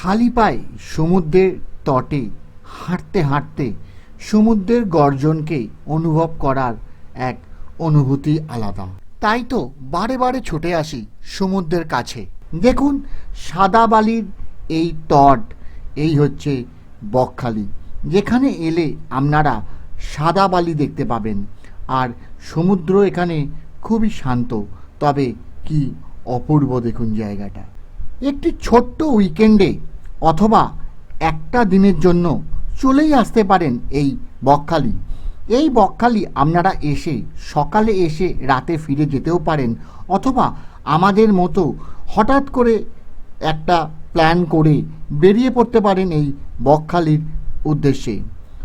খালি পায়ে সমুদ্রের তটে হাঁটতে হাঁটতে সমুদ্রের গর্জনকে অনুভব করার এক অনুভূতি আলাদা। তাই তো বারে বারে ছুটে আসি সমুদ্রের কাছে। দেখুন সাদা বালির এই তট, এই হচ্ছে বকখালি, যেখানে এলে আপনারা সাদা বালি দেখতে পাবেন। আর সমুদ্র এখানে খুবই শান্ত, তবে কি অপূর্ব দেখুন জায়গাটা। একটি ছোট্ট উইকেন্ডে অথবা একটা দিনের জন্য চলেই আসতে পারেন এই বকখালি। এই বকখালি আপনারা এসে সকালে এসে রাতে ফিরে যেতেও পারেন, অথবা আমাদের মতো হঠাৎ করে একটা প্ল্যান করে বেরিয়ে পড়তে পারেন এই বকখালির উদ্দেশ্যে।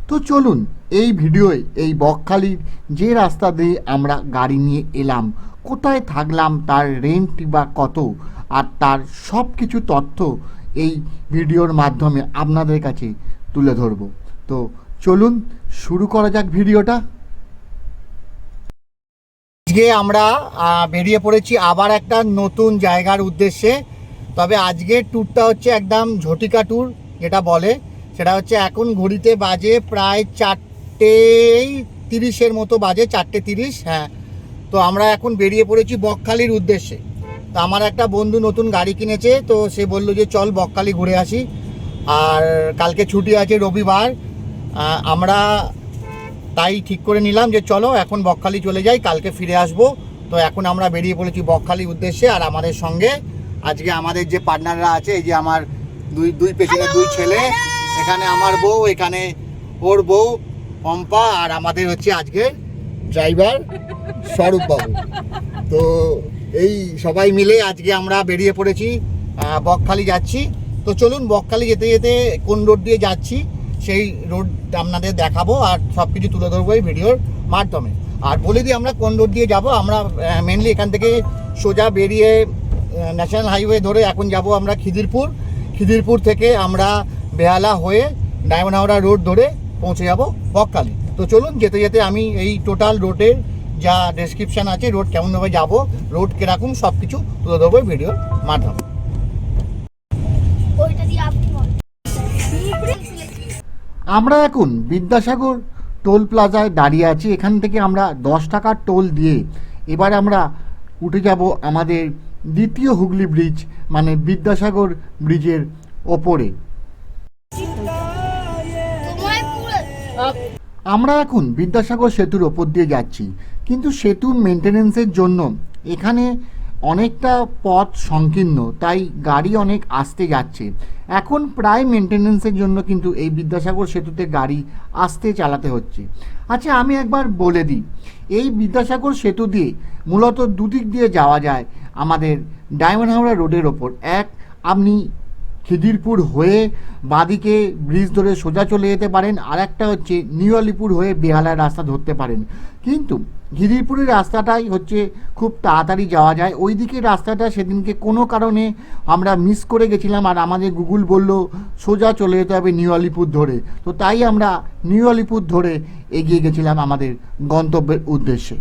তো চলুন এই ভিডিওয়ে এই বকখালির যে রাস্তা দিয়ে আমরা গাড়ি নিয়ে এলাম, কোথায় থাকলাম, তার রেন্ট বা কত, আর তার সব কিছু তথ্য এই ভিডিওর মাধ্যমে আপনাদের কাছে তুলে ধরব। তো চলুন শুরু করা যাক ভিডিওটা। আজকে আমরা বেরিয়ে পড়েছি আবার একটা নতুন জায়গার উদ্দেশ্যে। তবে আজকের ট্যুরটা হচ্ছে একদম ঝটিকা ট্যুর যেটা বলে, সেটা হচ্ছে এখন ঘড়িতে বাজে প্রায় 4:30 মতো বাজে, 4:30। হ্যাঁ, তো আমরা এখন বেরিয়ে পড়েছি বকখালির উদ্দেশ্যে। তো আমার একটা বন্ধু নতুন গাড়ি কিনেছে, তো সে বললো যে চল বকখালি ঘুরে আসি। আর কালকে ছুটি আছে রবিবার, আমরা তাই ঠিক করে নিলাম যে চলো এখন বকখালি চলে যাই, কালকে ফিরে আসবো। তো এখন আমরা বেরিয়ে পড়েছি বকখালির উদ্দেশ্যে। আর আমাদের সঙ্গে আজকে আমাদের যে পার্টনাররা আছে, এই যে আমার দুই পেছনে দুই ছেলে, এখানে আমার বউ, এখানে ওর বউ পম্পা, আর আমাদের হচ্ছে আজকে ড্রাইভার স্বরূপ বাবু। তো এই সবাই মিলে আজকে আমরা বেরিয়ে পড়েছি, বকখালি যাচ্ছি। তো চলুন বকখালি যেতে যেতে কোন রোড দিয়ে যাচ্ছি সেই রোড আপনাদের দেখাবো আর সব কিছু তুলে ধরবো এই ভিডিওর মাধ্যমে। আর বলে দিই আমরা কোন রোড দিয়ে যাব। আমরা মেনলি এখান থেকে সোজা বেরিয়ে ন্যাশনাল হাইওয়ে ধরে এখন যাব আমরা খিদিরপুর। খিদিরপুর থেকে আমরা বেহালা হয়ে ডায়মন্ড হাওড়া রোড ধরে পৌঁছে যাব বকখালি। তো চলুন যেতে যেতে আমি এই টোটাল রোডের যা ডেসক্রিপশান আছে, রোড কেমনভাবে যাব, রোড কীরকম, সব কিছু তুলে ধরবো ভিডিওর মাধ্যমে। আমরা এখন বিদ্যাসাগর টোল প্লাজায় দাঁড়িয়ে আছি। এখান থেকে আমরা 10 টাকার টোল দিয়ে এবার আমরা উঠে যাব আমাদের দ্বিতীয় হুগলি ব্রিজ, মানে বিদ্যাসাগর ব্রিজের ওপরে। আমরা এখন বিদ্যাসাগর সেতুর ওপর দিয়ে যাচ্ছি, কিন্তু সেতুর মেনটেনেন্সের জন্য এখানে অনেকটা পথ সংকীর্ণ, তাই গাড়ি অনেক আসতে যাচ্ছে। এখন প্রায় মেনটেনেন্সের জন্য কিন্তু এই বিদ্যাসাগর সেতুতে গাড়ি আসতে চালাতে হচ্ছে। আচ্ছা আমি একবার বলে দিই, এই বিদ্যাসাগর সেতু দিয়ে মূলত দুদিক দিয়ে যাওয়া যায় আমাদের ডায়মন্ড হাওড়া রোডের ওপর। এক, আপনি খিদিরপুর হয়ে বাঁদিকে ব্রিজ ধরে সোজা চলে যেতে পারেন, আর একটা হচ্ছে নিউ আলিপুর হয়ে বেহালার রাস্তা ধরতে পারেন। কিন্তু খিদিরপুরের রাস্তাটাই হচ্ছে খুব তাড়াতাড়ি যাওয়া যায়। ওই দিকের রাস্তাটা সেদিনকে কোনো কারণে আমরা মিস করে গেছিলাম, আর আমাদের গুগল বলল সোজা চলে যেতে হবে নিউ আলিপুর ধরে। তো তাই আমরা নিউ আলিপুর ধরে এগিয়ে গেছিলাম আমাদের গন্তব্যের উদ্দেশ্যে।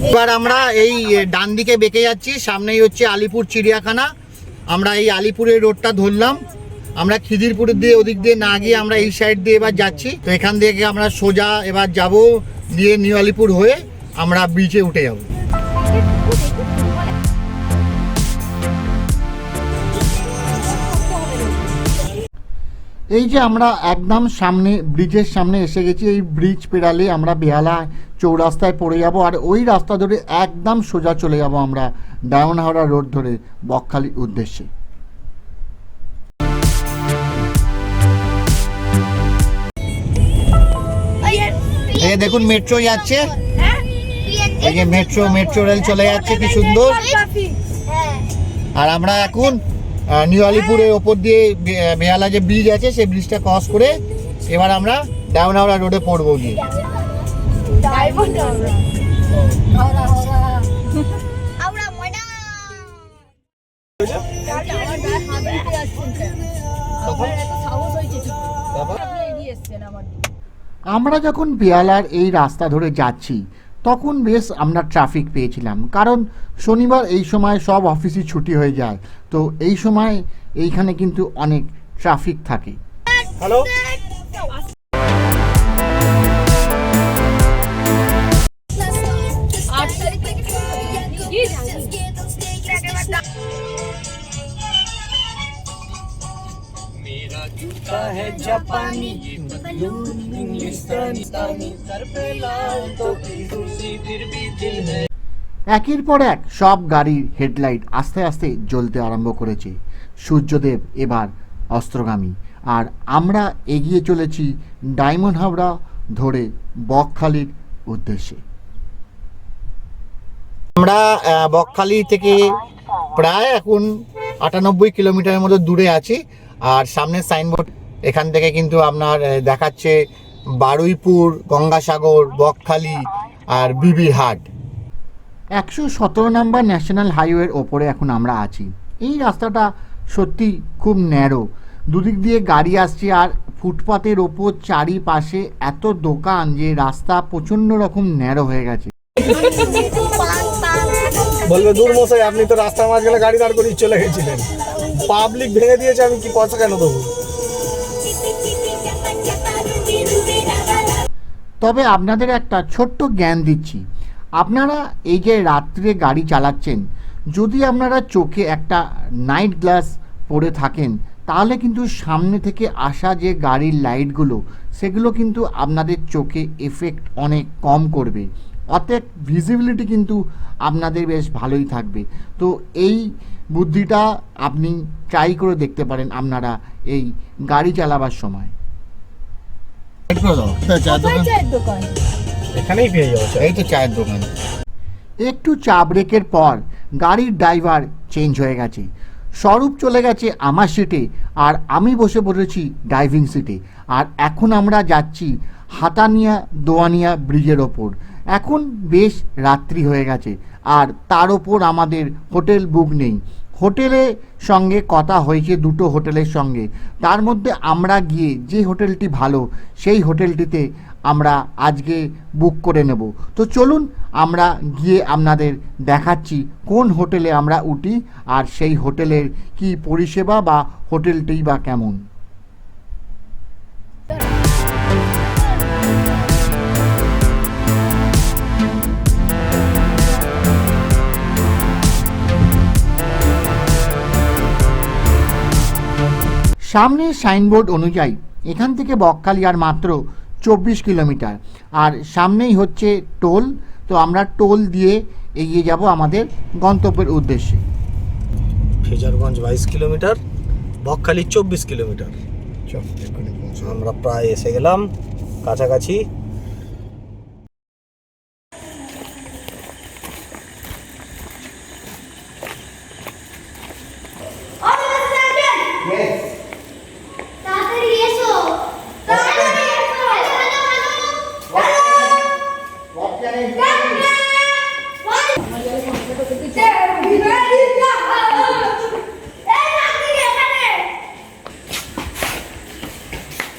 এবার আমরা এই ডান দিকে বেঁকে যাচ্ছি, সামনেই হচ্ছে আলিপুর চিড়িয়াখানা। আমরা এই আলিপুরের রোডটা ধরলাম। আমরা খিদিরপুরের দিয়ে ওদিক দিয়ে না গিয়ে আমরা এই সাইড দিয়ে এবার যাচ্ছি। তো এখান থেকে আমরা সোজা এবার যাব, দিয়ে নিউ আলিপুর হয়ে আমরা বিচে উঠে যাব। এই যে আমরা একদম সামনে ব্রিজের সামনে এসে গেছি। এই ব্রিজ পেরালে আমরা বেহালা চৌরাস্তায় পড়ে যাব, আর ওই রাস্তা ধরে একদম সোজা চলে যাব আমরা ডায়মন্ড হাওড়া রোড ধরে বকখালির উদ্দেশ্যে। এই দেখুন মেট্রো যাচ্ছে, এই যে মেট্রো রেল চলে যাচ্ছে, কি সুন্দর। আর আমরা এখন নিউ আলিপুরের ওপর দিয়ে বেহালা যে ব্রিজ আছে সেই ব্রিজটা ক্রস করে এবার আমরা ডায়মন্ড হাওড়া রোডে পড়বো গিয়ে। আমরা যখন বেহালার এই রাস্তা ধরে যাচ্ছি তখন বেশ আমরা ট্রাফিক পেয়েছিলাম, কারণ শনিবার এই সময় সব অফিসই ছুটি হয়ে যায়, তো এই সময় এইখানে কিন্তু অনেক ট্রাফিক থাকে। হ্যালো, मेरा जूता है जापानी, ये बलून इंग्लिस्तानी, सर पे लाल टोपी, रूसी फिर भी दिल है। একের পর এক সব গাড়ির হেডলাইট আস্তে আস্তে জ্বলতে আরম্ভ করেছে। সূর্যদেব এবার অস্ত্রগামী, আর আমরা এগিয়ে চলেছি ডায়মন্ড হাবড়া ধরে বকখালির উদ্দেশ্যে। আমরা বকখালি থেকে প্রায় এখন 98 কিলোমিটারের মতো দূরে আছি, আর সামনে সাইনবোর্ড এখান থেকে কিন্তু আপনার দেখাচ্ছে বারুইপুর, গঙ্গাসাগর, বকখালি আর বিবির হাট। 117 নম্বর ন্যাশনাল হাইওয়ের ওপরে এখন আমরা আছি। এই রাস্তাটা সত্যি খুব ন্যারো, দুদিক দিয়ে গাড়ি আসছে, আর ফুটপাতের ওপর চারিপাশে এত দোকান যে রাস্তা প্রচণ্ড রকম ন্যারো হয়ে গেছে। বলবে দূর মশাই, আপনি তো রাস্তার মাঝখানে গাড়ি দাঁড় করিয়ে চলে গেছিলেন, পাবলিক ভেঙে দিয়েছে, আমি কি পয়সা কেন দেবো? তবে আপনাদের একটা ছোট্ট জ্ঞান দিচ্ছি, আপনারা এই যে রাত্রে গাড়ি চালাচ্ছেন, যদি আপনারা চোখে একটা নাইট গ্লাস পরে থাকেন, তাহলে কিন্তু সামনে থেকে আসা যে গাড়ির লাইটগুলো, সেগুলো কিন্তু আপনাদের চোখে এফেক্ট অনেক কম করবে, অর্থাৎ ভিজিবিলিটি কিন্তু আপনাদের বেশ ভালোই থাকবে। তো এই বুদ্ধিটা আপনি ট্রাই করে দেখতে পারেন আপনারা এই গাড়ি চালাবার সময়। এখানেই পেয়ে যাবো, এই তো চায়ের দোকান। একটু চা ব্রেকের পর গাড়ির ড্রাইভার চেঞ্জ হয়ে গেছে, স্বরূপ চলে গেছে আমার সিটে, আর আমি বসে পড়েছি ড্রাইভিং সিটে। আর এখন আমরা যাচ্ছি হাতানিয়া দোয়ানিয়া ব্রিজের ওপর। এখন বেশ রাত্রি হয়ে গেছে, আর তার ওপর আমাদের হোটেল বুক নেই। হোটেলের সঙ্গে কথা হয়েছে দুটো হোটেলের সঙ্গে, তার মধ্যে আমরা গিয়ে যে হোটেলটি ভালো সেই হোটেলটিতে আমরা আজকে বুক করে নেব। তো চলুন আমরা গিয়ে আপনাদের দেখাচ্ছি কোন হোটেলে আমরা উঠি, আর সেই হোটেলের কি পরিষেবা বা হোটেলটি বা কেমন। সামনে সাইনবোর্ড অনুযায়ী এখান থেকে বকখালি আর মাত্র 24 কিলোমিটার, আর সামনেই হচ্ছে টোল। তো আমরা টোল দিয়ে এগিয়ে যাব আমাদের গন্তব্যের উদ্দেশ্যে। Frasergunj 22 kilometre, Bakkhali 24 kilometre. আমরা প্রায় এসে গেলাম কাছাকাছি।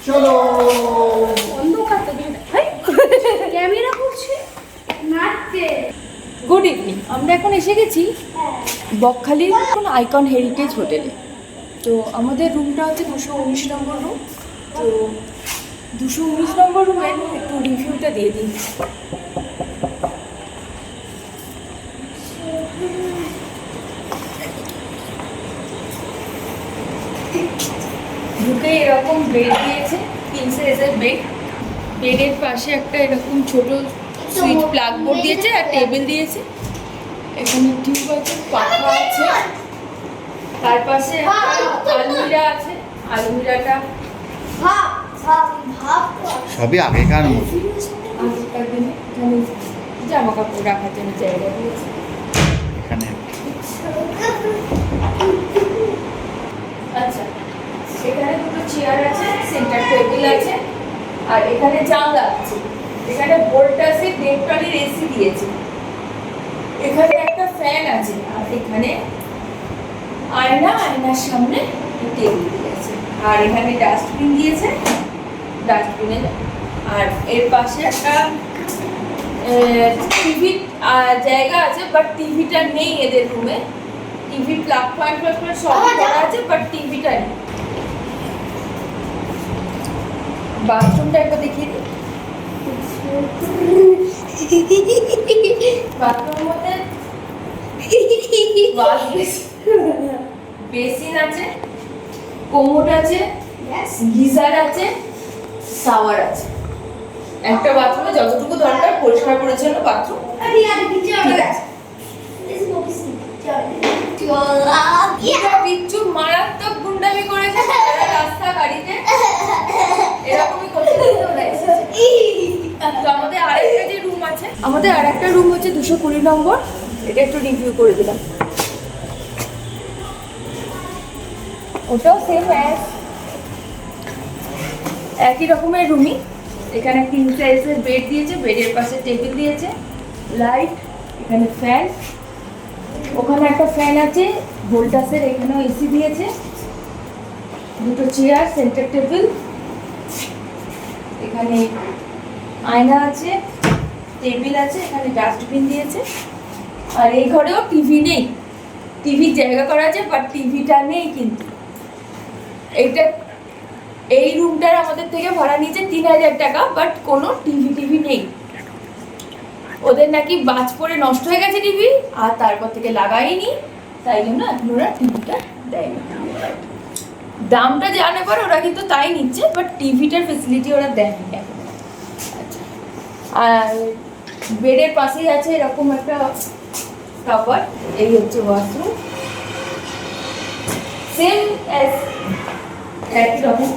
চলো গুড ইভিনিং। আমরা এখন এসে গেছি বকখালির আইকন হেরিটেজ হোটেলে। তো আমাদের রুমটা হচ্ছে 219 নম্বর রুম। তো 219 নম্বর রুমের একটু রিভিউটা দিয়ে দিই। ঢুকে এরকম বেড দিয়েছে, কিং সাইজের বেড। বেডের পাশে একটা এরকম ছোট সুইচ প্লাগ বোর্ড দিয়েছে, আর টেবিল দিয়েছে। এখানে টিউব আছে, পাখা আছে, তার পাশে আলমিরা আছে। আলমিরাটা সবই আগেকার মতো। আগেকার দিনে এখানে জামা কাপড় রাখার জন্য জায়গা দিয়েছে। এখানে আচ্ছা, এখানে দুটো চেয়ার আছে, সেন্টার টেবিল আছে, আর এখানে জানলা আছে। এখানে ভোল্টাসে 1.5 টনের এসি দিয়েছে। এখানে একটা ফ্যান আছে, আর এখানে আয়না, আয়নার সামনে টেবিল দিয়েছে, আর এখানে ডাস্টবিন দিয়েছে। ডাস্টবিনে আর এর পাশে একটা টিভি জায়গা আছে, বাট টিভিটা নেই এদের রুমে। টিভি প্লাগ পয়েন্ট সব করা আছে, বাট টিভিটা নেই। বাথরুমটা একবার দেখিয়ে দিই। বাথরুমের মধ্যে বেসিন আছে, কোমোড আছে, গিজার আছে, শাওয়ার আছে। একটা বাথরুমে যতটুকু দরকার পরিষ্কার পরিচ্ছন্ন বাথরুম। বিচ্ছু মারাত্মক গুন্ডামি করেছে রাস্তা গাড়িতে, এরকমই করতে। তো আমাদের আরেকটা যে রুম আছে, আমাদের আরেকটা রুম হচ্ছে 220 নম্বর। এটা একটু রিভিউ করে দিলাম। ওটাও সেম একই রকমের রুমই। এখানে কিং সাইজের বেড দিয়েছে, বেডের পাশে টেবিল দিয়েছে, লাইট, এখানে ফ্যান, ওখানে একটা ফ্যান আছে ভোল্টাসের, এখানেও এসি দিয়েছে, দুটো চেয়ার, সেন্টার টেবিল, এখানে আয়না আছে, টেবিল আছে, এখানে ডাস্টবিন দিয়েছে। আর এই ঘরেও টিভি নেই, টিভির জায়গা করা আছে, বাট টিভিটা নেই। কিন্তু এই রুমটার আমাদের থেকে ভাড়া নিয়েছে 3000 টাকা, বাট কোনো টিভি নেই। ওদের নাকি বাজ পড়ে নষ্ট হয়ে গেছে টিভি, আর তারপর থেকে লাগাইনি, তাই জন্য এখন ওরা টিভিটা দেয়নি। দামটা জানে পর ওরা কিন্তু তাই নিচ্ছে, বাট টিভিটার ফেসিলিটি ওরা দেয়নি এখন। আর বেডের পাশেই আছে এরকম একটা কাভার। এই হচ্ছে ওয়াশরুম, সেম একই রকম।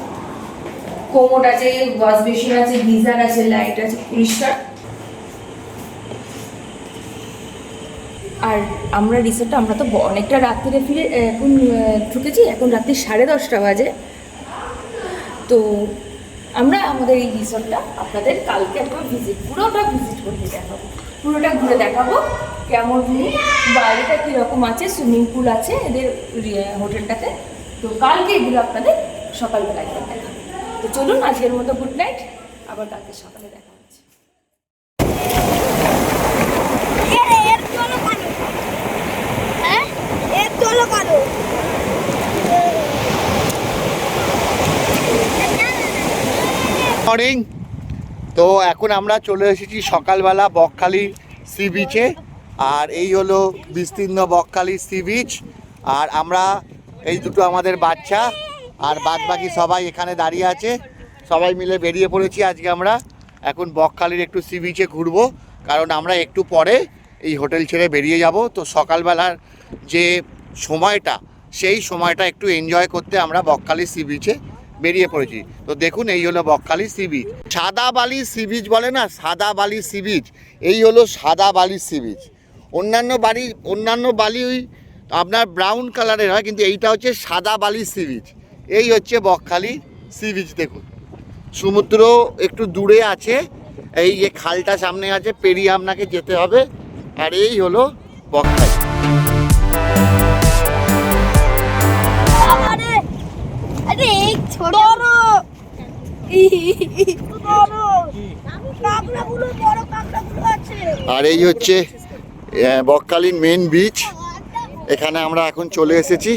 কোমোড আছে, ওয়াশ বেসিন আছে, গিজার আছে, লাইট আছে, পরিষ্কার। আর আমরা রিসোর্টটা, আমরা তো অনেকটা রাত্রিরে ফিরে এখন ঢুকেছি, এখন রাত্রি 10:30 বাজে। তো আমরা আমাদের এই রিসোর্টটা আপনাদের কালকে একবার পুরোটা ভিজিট করে দেখাবো, পুরোটা ঘুরে দেখাবো কেমন রুম, বাইরেটা কীরকম আছে, সুইমিং পুল আছে এদের হোটেলটাতে। তো কালকে এগুলো আপনাদের সকালবেলা একবার দেখাবো। তো চলুন, আজকের মতো গুড নাইট, আবার কালকে সকালে দেখা হচ্ছে। মর্নিং। তো এখন আমরা চলে এসেছি সকালবেলা বকখালি সি বিচে। আর এই হলো বিস্তীর্ণ বকখালি সি বিচ। আর আমরা এই দুটো আমাদের বাচ্চা আর বাদ বাকি সবাই এখানে দাঁড়িয়ে আছে, সবাই মিলে বেরিয়ে পড়েছি আজকে আমরা এখন বকখালির একটু সি বিচে ঘুরবো, কারণ আমরা একটু পরে এই হোটেল ছেড়ে বেরিয়ে যাব। তো সকালবেলার যে সময়টা, সেই সময়টা একটু এনজয় করতে আমরা বকখালি সি বিচে বেরিয়ে পড়েছি। তো দেখুন, এই হলো বকখালি সি বিচ। সাদা বালি সি বিচ বলে না, সাদা বালি সি বিচ, এই হলো সাদা বালি সি বিচ। অন্যান্য বালি ওই আপনার ব্রাউন কালারের হয়, কিন্তু এইটা হচ্ছে সাদা বালি সি বিচ। এই হচ্ছে বকখালি সি বিচ। দেখুন, সমুদ্র একটু দূরে আছে, এই যে খালটা সামনে আছে, পেরিয়ে আপনাকে যেতে হবে। আর এই হলো বকখালি। আর এই হচ্ছে বকখালির মেন বিচ, এখানে আমরা এখন চলে এসেছি।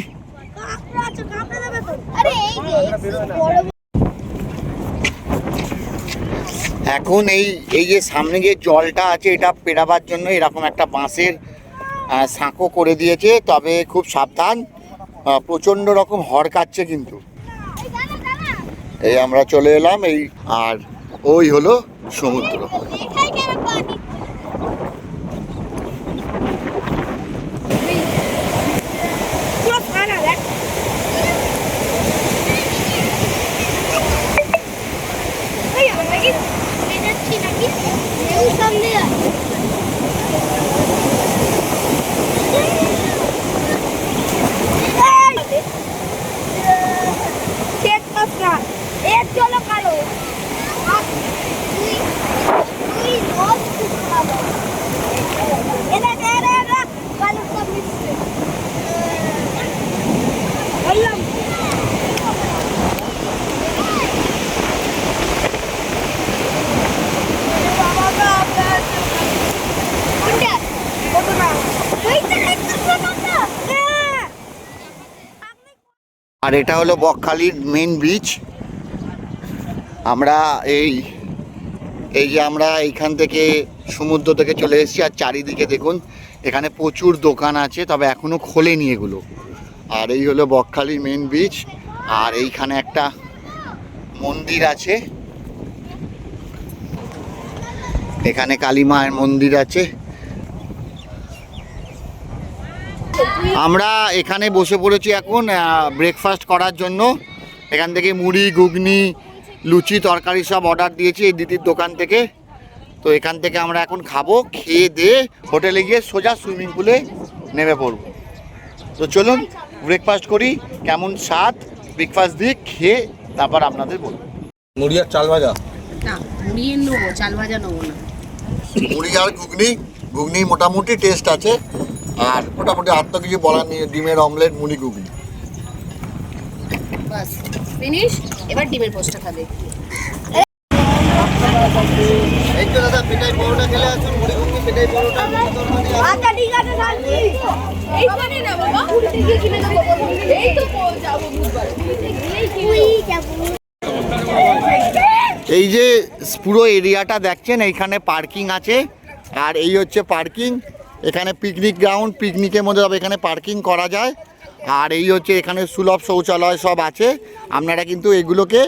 এখন এই যে সামনে যে জলটা আছে, এটা পেরাবার জন্য এরকম একটা বাঁশের সাঁকো করে দিয়েছে, তবে খুব সাবধান, প্রচণ্ড রকম হড়কাচ্ছে কিন্তু। এই আমরা চলে এলাম এই, আর ওই হলো সমুদ্র। আর এটা হলো বকখালির মেন বিচ। আমরা এই যে আমরা এইখান থেকে সমুদ্র থেকে চলে এসেছি, আর চারিদিকে দেখুন এখানে প্রচুর দোকান আছে, তবে এখনো খোলেনি এগুলো। আর এই হলো বকখালি মেন বিচ। আর এইখানে একটা মন্দির আছে, এখানে কালী মায়ের মন্দির আছে। আমরা এখানে বসে পড়েছি এখন ব্রেকফাস্ট করার জন্য। এখান থেকে মুড়ি, ঘুগনি, লুচি, তরকারি সব অর্ডার দিয়েছি এই দিদির দোকান থেকে। তো এখান থেকে আমরা এখন খাবো, খেয়ে দিয়ে হোটেলে গিয়ে সোজা সুইমিং পুলে নেমে পড়ব। তো চলুন ব্রেকফাস্ট করি, কেমন স্বাদ ব্রেকফাস্ট দিয়ে খেয়ে তারপর আপনাদের বলবো। মুড়ি আর চাল ভাজা? না, মুড়ি নেবো, চাল ভাজা নেবো না। মুড়ি আর ঘুগনি মোটামুটি টেস্ট আছে, আর মোটামুটি আর তো কিছু বলার নেই। ডিমের অমলেট, মুড়ি, ঘুগনি, বাস ফিনিশ। এবার ডিমের পোস্টটা খাবে। এই তো দাদা পেটাই পরোটা খেলে আসুন, মুড়ি ঘুগনি পেটাই পরোটা। আচ্ছা ঠিক আছে শান্তি, এইখানে না বাবা, পুরীতে গিয়ে কিনে দেবো। এই তো যাবো বুধবার, পুরীতে গিয়েই কিনে দেবো। এই যে পুরো এরিয়াটা দেখছেন, এইখানে পার্কিং আছে। আর এই হচ্ছে পার্কিং, এখানে পিকনিক গ্রাউন্ড, পিকনিকের মধ্যে এখানে পার্কিং করা যায়। আর এই হচ্ছে এখানে সুলভ শৌচালয় সব আছে, আপনারা কিন্তু এগুলোকে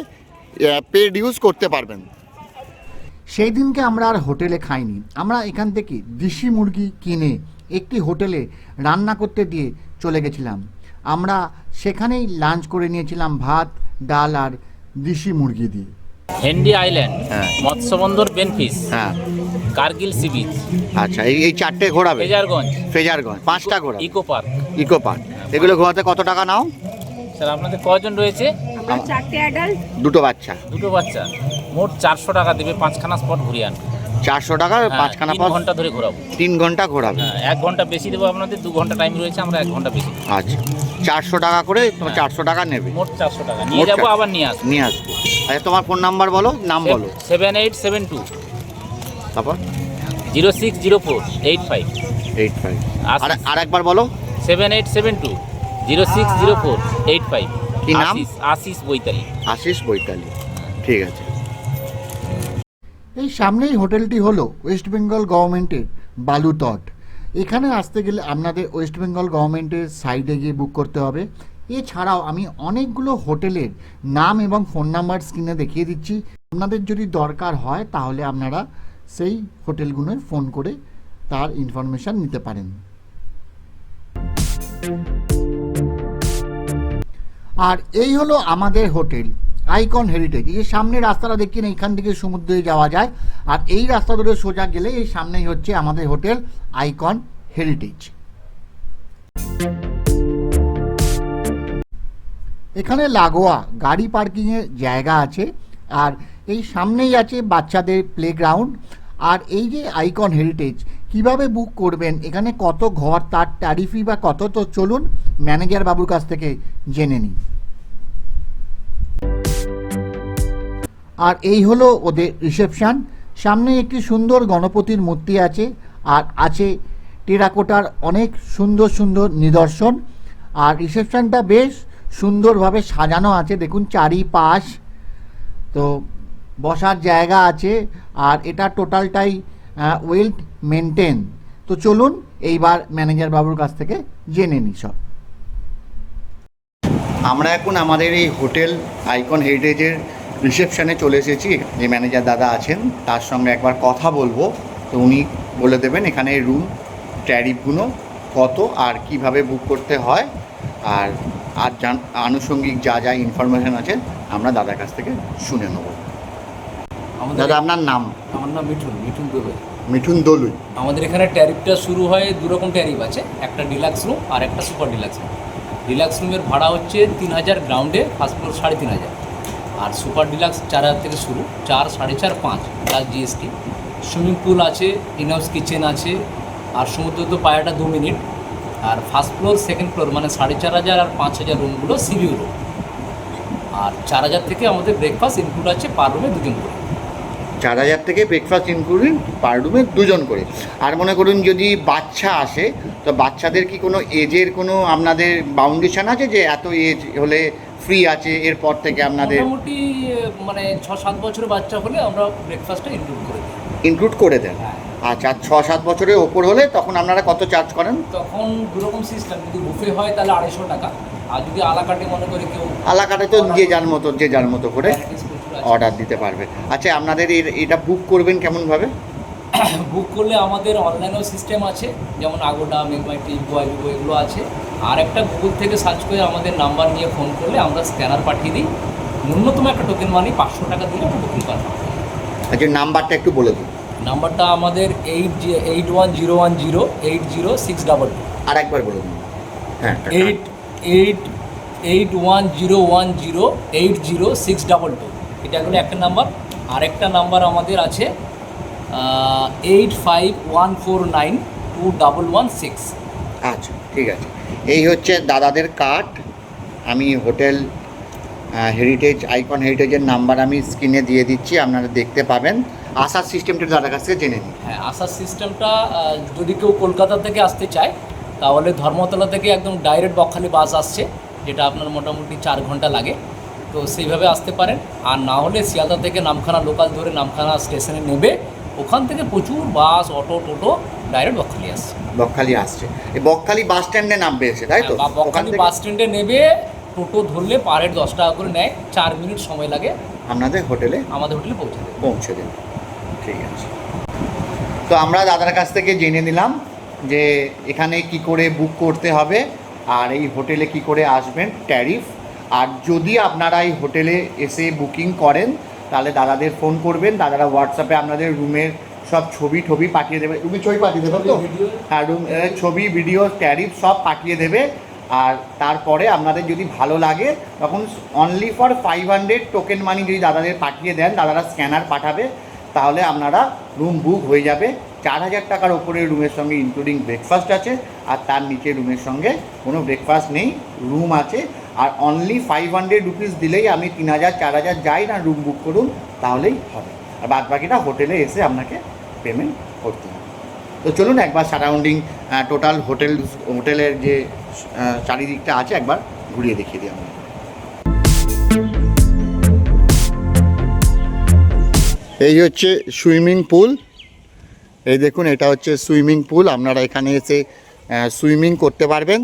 পেড ইউজ করতে পারবেন। সেই দিনকে আমরা আর হোটেলে খাইনি, আমরা এখান থেকে দেশি মুরগি কিনে একটি হোটেলে রান্না করতে দিয়ে চলে গেছিলাম। আমরা সেখানেই লাঞ্চ করে নিয়েছিলাম, ভাত, ডাল আর দেশি মুরগি দিয়ে। হেন্ডি আইল্যান্ড, হ্যাঁ। মৎস্যবন্দর বেনফিস, হ্যাঁ, কার্গিল সি বিচ, আচ্ছা এই চারটে ঘোরাবে? ফেজারগঞ্জ 5টা ঘোরা। Eco park. ইকো পার্ক, এগুলো ঘোরাতে কত টাকা নাও? স্যার আপনাদের কজন রয়েছে? আমরা 4টে অ্যাডাল্ট, দুটো বাচ্চা। মোট 400 টাকা দেবে, 5খানা স্পট ঘুরিয়ে আন। 400 টাকা 5খানা 3 ঘন্টা ধরে ঘোরাবো। 3 ঘন্টা ঘোরাবে? 1 ঘন্টা বেশি দেবো আপনাদের, 2 ঘন্টা টাইম রয়েছে, আমরা 1 ঘন্টা বেশি। আচ্ছা, 400 টাকা করে, তোমার 400 টাকা নেবে। মোট 400 টাকা নিয়ে যাবো, আবার নিয়ে আসবো। আচ্ছা, তোমার ফোন নাম্বার বলো, নাম বলো। 7872 তারপর 060485 85। আর একবার বলো। 7872 060485। কি নাম? আশিস বৈতালি। আশিস বৈতালি, ঠিক আছে। এই সামনেই হোটেলটি হলো ওয়েস্ট বেঙ্গল গভর্নমেন্টের বালুতট। এখানে আসতে গেলে আপনাদের ওয়েস্ট বেঙ্গল গভর্নমেন্টের সাইডে গিয়ে বুক করতে হবে। এছাড়াও আমি অনেকগুলো হোটেলের নাম এবং ফোন নাম্বার স্ক্রিনে দেখিয়ে দিচ্ছি, আপনাদের যদি দরকার হয় তাহলে আপনারা সেই হোটেলগুলোয় ফোন করে তার ইনফরমেশান নিতে পারেন। আর এই হলো আমাদের হোটেল আইকন হেরিটেজ। এই যে সামনে রাস্তাটা দেখছেন, এইখান থেকে সমুদ্রে যাওয়া যায়। আর এই রাস্তা ধরে সোজা গেলে এই সামনেই হচ্ছে আমাদের হোটেল আইকন হেরিটেজ। এখানে লাগোয়া গাড়ি পার্কিংয়ের জায়গা আছে, আর এই সামনেই আছে বাচ্চাদের প্লেগ্রাউন্ড। আর এই যে আইকন হেরিটেজ কিভাবে বুক করবেন, এখানে কত ঘর, তার ট্যারিফি বা কত, তো চলুন ম্যানেজার বাবুর কাছ থেকে জেনে নিই। আর এই হলো ওদের রিসেপশন। সামনে একটি সুন্দর গণপতির মূর্তি আছে, আর আছে টেরাকোটার অনেক সুন্দর সুন্দর নিদর্শন। আর রিসেপশনটা বেশ সুন্দরভাবে সাজানো আছে, দেখুন চারিপাশ। তো বসার জায়গা আছে, আর এটা টোটালটাই ওয়েল মেনটেন। তো চলুন এইবার ম্যানেজার বাবুর কাছ থেকে জেনে নিই সব। আমরা এখন আমাদের এই হোটেল আইকন হেরিটেজের রিসেপশনে চলে এসেছি। যে ম্যানেজার দাদা আছেন তার সঙ্গে একবার কথা বলবো, তো উনি বলে দেবেন এখানে রুম ট্যারিফগুলো কত আর কিভাবে বুক করতে হয়, আর আনুষঙ্গিক যা যা ইনফরমেশান আছে আমরা দাদার কাছ থেকে শুনে নেব। দাদা আপনার নাম? আমার নাম মিঠুন দোলুই। মিঠুন দোলুই। আমাদের এখানে ট্যারিফটা শুরু হয় 2 রকম ট্যারিফ আছে, একটা ডিলাক্স রুম আর একটা সুপার ডিলাক্স রুম। ডিলাক্স রুমের ভাড়া হচ্ছে 3000 গ্রাউন্ডে, ফার্স্ট ফ্লোর 3500, আর সুপার ডিলাক্স 4000 থেকে শুরু, 4, 4.5, 5 প্লাস জিএসটি। সুইমিং পুল আছে, ইনহাউস কিচেন আছে, আর সমুদ্র তো পায়াটা 2 মিনিট। আর ফার্স্ট ফ্লোর, সেকেন্ড ফ্লোর মানে 4500 আর 5000 রুমগুলো সিভিউ রুম। আর 4000 থেকে আমাদের ব্রেকফাস্ট ইনক্লুড আছে, পার রুমে 2 জন করে। 4000 থেকে ব্রেকফাস্ট ইনক্লুডিং, পার রুমে 2 জন করে। আর মনে করুন যদি বাচ্চা আসে, তো বাচ্চাদের কি কোনো এজের কোনো আপনাদের বাউন্ডেশন আছে যে এত এজ হলে ফ্রি আছে এরপর থেকে আপনাদের মোটামুটি মানে 6-7 বছরের বাচ্চা হলে আমরা ব্রেকফাস্টটা ইনক্লুড করে দিই। ইনক্লুড করে দেন? হ্যাঁ। আচ্ছা, 6-7 বছরের ওপর হলে তখন আপনারা কত চার্জ করেন? তখন দুরকম সিস্টেম, যদি বুফে হয় তাহলে 250 টাকা, আর যদি আলাকাটে মনে করে কেউ আলাকাটে তো যে যার মতো করে varieties প্রচুর আছে। অর্ডার দিতে পারবে। আচ্ছা, আপনাদের এটা বুক করবেন কেমনভাবে? বুক করলে আমাদের অনলাইনেও সিস্টেম আছে, যেমন আগোডা, মেকমাইটি, গোয়ালিবো এগুলো আছে। আর একটা গুগল থেকে সার্চ করে আমাদের নাম্বার নিয়ে ফোন করলে আমরা স্ক্যানার পাঠিয়ে দিই। ন্যূনতম একটা টোকেন মানি 500 টাকা দিলে আমরা বুকিং কনফার্ম করি। আচ্ছা, নাম্বারটা একটু বলে দিন। নাম্বারটা আমাদের 8101080622। আর একবার বলে দিন। হ্যাঁ, 8101080622। এটা হলো একটা নাম্বার। আরেকটা নাম্বার আমাদের আছে 8514921116। আচ্ছা, ঠিক আছে। এই হচ্ছে দাদাদের কার্ড। আমি হোটেল হেরিটেজ, আইকন হেরিটেজের নাম্বার আমি স্ক্রিনে দিয়ে দিচ্ছি, আপনারা দেখতে পাবেন। আসার সিস্টেমটা দাদার কাছ থেকে জেনে নিন। হ্যাঁ, আসার সিস্টেমটা যদি কেউ কলকাতা থেকে আসতে চায় তাহলে ধর্মতলা থেকে একদম ডাইরেক্ট বকখালি বাস আসছে, যেটা আপনার মোটামুটি 4 ঘন্টা লাগে, তো সেইভাবে আসতে পারেন। আর না হলে শিয়ালদা থেকে নামখানা লোকাল ধরে নামখানা স্টেশনে নেবে, ওখান থেকে প্রচুর বাস, অটো, টোটো ডাইরেক্ট বকখালি আসছে। বকখালি আসছে, এই বকখালি বাস স্ট্যান্ডে নামবে এসে, তাই তো? বা বকখালি বাস স্ট্যান্ডে নেবে, টোটো ধরলে পার হেড 10 টাকা করে নেয়, 4 মিনিট সময় লাগে আপনাদের হোটেলে আমাদের হোটেলে পৌঁছে দেবে। পৌঁছে দেন। ঠিক আছে। তো আমরা দাদার কাছ থেকে জেনে নিলাম যে এখানে কি করে বুক করতে হবে আর এই হোটেলে কি করে আসবেন, ট্যারিফ। আর যদি আপনারা এই হোটেলে এসে বুকিং করেন তাহলে দাদাদের ফোন করবেন, দাদারা হোয়াটসঅ্যাপে আপনাদের রুমের সব ছবি পাঠিয়ে দেবে। রুমের ছবি পাঠিয়ে দেবে তো? হ্যাঁ, রুম ছবি, ভিডিও, ট্যারিফ সব পাঠিয়ে দেবে। আর তারপরে আপনাদের যদি ভালো লাগে তখন অনলি ফর 500 টোকেন মানি যদি দাদাদের পাঠিয়ে দেন, দাদারা স্ক্যানার পাঠাবে, তাহলে আপনারা রুম বুক হয়ে যাবে। 4000 টাকার ওপরে রুমের সঙ্গে ইনক্লুডিং ব্রেকফাস্ট আছে, আর তার নিচে রুমের সঙ্গে কোনো ব্রেকফাস্ট নেই, রুম আছে। আর অনলি 500 রুপিস দিলেই আপনি 3000, 4000 যাই না রুম বুক করুন, তাহলেই হবে। আর বাদ বাকিটা হোটেলে এসে আপনাকে পেমেন্ট করতে হবে। তো চলুন একবার সারাউন্ডিং টোটাল হোটেলের যে চারিদিকটা আছে একবার ঘুরিয়ে দেখিয়ে দিই আমরা। এই হচ্ছে সুইমিং পুল। এই দেখুন, এটা হচ্ছে সুইমিং পুল। আপনারা এখানে এসে সুইমিং করতে পারবেন।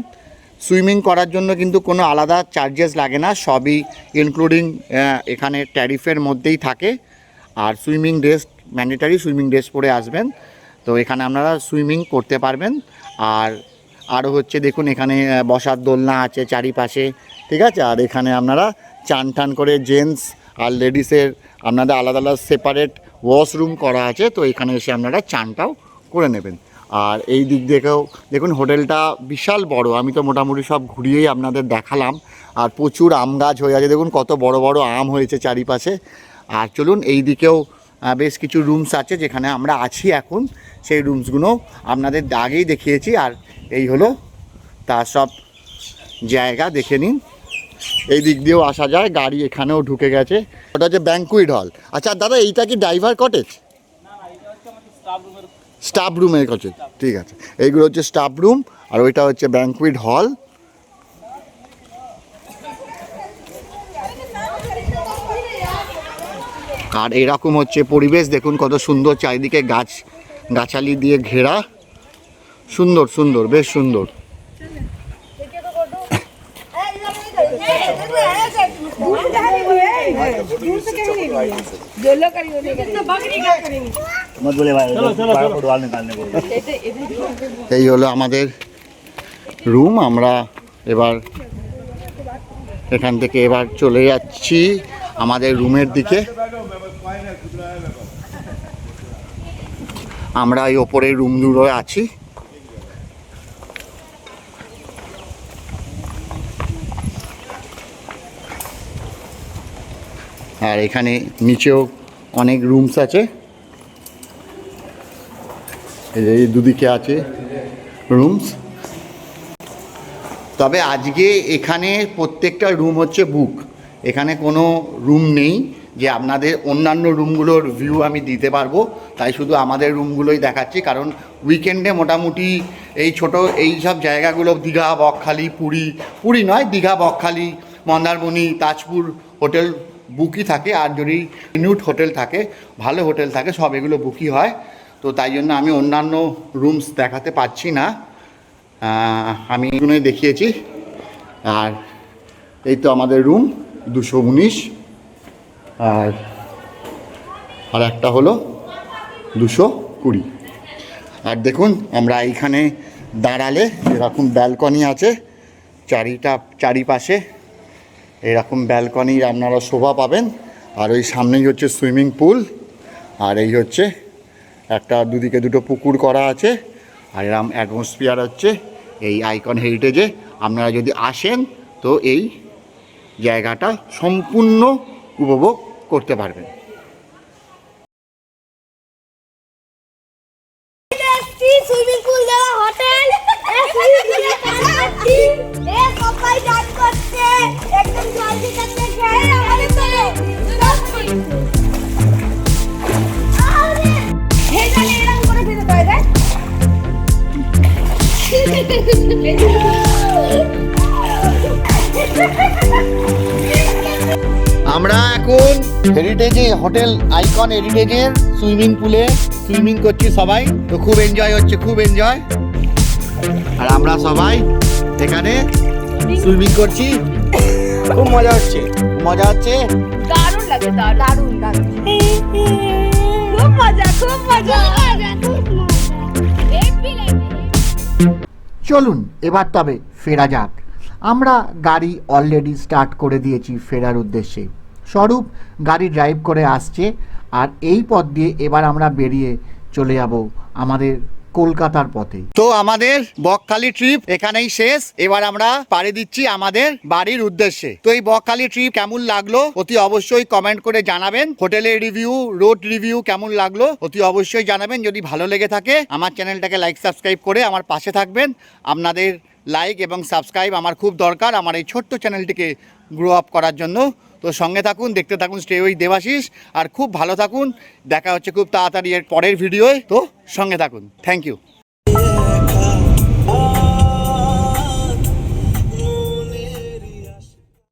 সুইমিং করার জন্য কিন্তু কোনো আলাদা চার্জেস লাগে না, সবই ইনক্লুডিং এখানে ট্যারিফের মধ্যেই থাকে। আর swimming dress mandatory, swimming dress পরে আসবেন, তো এখানে আপনারা সুইমিং করতে পারবেন। আর আরও হচ্ছে দেখুন, এখানে বসার দোলনা আছে চারিপাশে, ঠিক আছে। আর এখানে আপনারা চান টান করে জেন্টস আর লেডিসের আপনাদের আলাদা আলাদা সেপারেট ওয়াশরুম করা আছে, তো এখানে এসে আপনারা চানটাও করে নেবেন। আর এই দিক থেকেও দেখুন, হোটেলটা বিশাল বড়। আমি তো মোটামুটি সব ঘুরিয়েই আপনাদের দেখালাম। আর প্রচুর আম গাছ হয়ে আছে, দেখুন কত বড় বড় আম হয়েছে চারিপাশে। আর চলুন, এই দিকেও বেশ কিছু রুমস আছে যেখানে আমরা আছি এখন, সেই রুমসগুলো আপনাদের আগেই দেখিয়েছি। আর এই হলো তার সব জায়গা, দেখে নিন। এই দিক দিয়েও আসা যায়, গাড়ি এখানেও ঢুকে গেছে। ওটা হচ্ছে ব্যাঙ্কুইট হল। আচ্ছা দাদা, এইটা কি ড্রাইভার কটেজ? স্টাফ রুমের কাছে, ঠিক আছে। এইগুলো হচ্ছে স্টাফ রুম, আর ওইটা হচ্ছে ব্যাঙ্কুইট হল। আর এরকম হচ্ছে পরিবেশ, দেখুন কত সুন্দর, চারিদিকে গাছালি দিয়ে ঘেরা, সুন্দর সুন্দর, বেশ সুন্দর। এই হলো আমাদের রুম। আমরা এবার এখান থেকে চলে যাচ্ছি আমাদের রুমের দিকে। আমরা এই ওপরের রুমগুলো আছি। আর এখানে নিচেও অনেক রুমস আছে, এই দুদিকে আছে রুমস। তবে আজকে এখানে প্রত্যেকটা রুম হচ্ছে বুক, এখানে কোনো রুম নেই যে আপনাদের অন্যান্য রুমগুলোর ভিউ আমি দিতে পারবো, তাই শুধু আমাদের রুমগুলোই দেখাচ্ছি। কারণ উইকেন্ডে মোটামুটি এই সব জায়গাগুলো, দীঘা, বকখালি, পুরী নয়, দীঘা, বকখালি, মন্দারমণি, তাজপুর হোটেল বুকই থাকে, আর যদি নিউট হোটেল থাকে, ভালো হোটেল থাকে, সব এগুলো বুকই হয়। তো তাই জন্য আমি অন্যান্য রুমস দেখাতে পাচ্ছি না, আমি এগুলোই দেখিয়েছি। আর এই তো আমাদের রুম 219, আর একটা হলো 220। আর দেখুন আমরা এইখানে দাঁড়ালে এরকম ব্যালকনি আছে, চারিপাশে এরকম ব্যালকনির আপনারা শোভা পাবেন। আর ওই সামনেই হচ্ছে সুইমিং পুল, আর এই হচ্ছে একটা দুদিকে দুটো পুকুর করা আছে। আর এরকম অ্যাটমসফিয়ার হচ্ছে এই আইকন হেরিটেজে। আপনারা যদি আসেন তো এই জায়গাটা সম্পূর্ণ উপভোগ করতে পারবেন। সুইমিং পুল দেওয়া হোটেল, সবাই ডান্স করছে, একদম জলদি করছে, খেয়ে আমাদের চলো এরকম করে দিতে পারে দেখ। আমরা এখন হেরিটেজে হোটেল আইকন হেরিটেজের সুইমিং পুলে সুইমিং করছি সবাই, তো খুব এনজয় হচ্ছে, খুব এনজয়। আর আমরা সবাই এখানে সুইমিং করছি, খুব মজা হচ্ছে, মজা হচ্ছে। দারুণ লাগে, দারুণ দারুণ, খুব মজা, খুব মজা, খুব মজা। চলুন এবার তবে ফেরা যাক। আমরা গাড়ি অলরেডি স্টার্ট করে দিয়েছি ফেরার উদ্দেশ্যে। স্বরূপ গাড়ি ড্রাইভ করে আসছে, আর এই পথ দিয়ে এবার আমরা বেরিয়ে চলে যাব আমাদের কলকাতার পথে। তো আমাদের বকখালি ট্রিপ এখানেই শেষ। এবার আমরা পাড়ি দিচ্ছি আমাদের বাড়ির উদ্দেশ্যে। তো এই বকখালি ট্রিপ কেমন লাগলো অতি অবশ্যই কমেন্ট করে জানাবেন। হোটেলের রিভিউ, রোড রিভিউ কেমন লাগলো অতি অবশ্যই জানাবেন। যদি ভালো লেগে থাকে আমার চ্যানেলটাকে লাইক সাবস্ক্রাইব করে আমার পাশে থাকবেন। আপনাদের লাইক এবং সাবস্ক্রাইব আমার খুব দরকার আমার এই ছোট্ট চ্যানেলটিকে গ্রো আপ করার জন্য। তো সঙ্গে থাকুন, দেখতে থাকুন স্টে উইথ দেবাশিস, আর খুব ভালো থাকুন। দেখা হচ্ছে খুব তাড়াতাড়ি এর পরের ভিডিওয়। তো সঙ্গে থাকুন, থ্যাংক ইউ।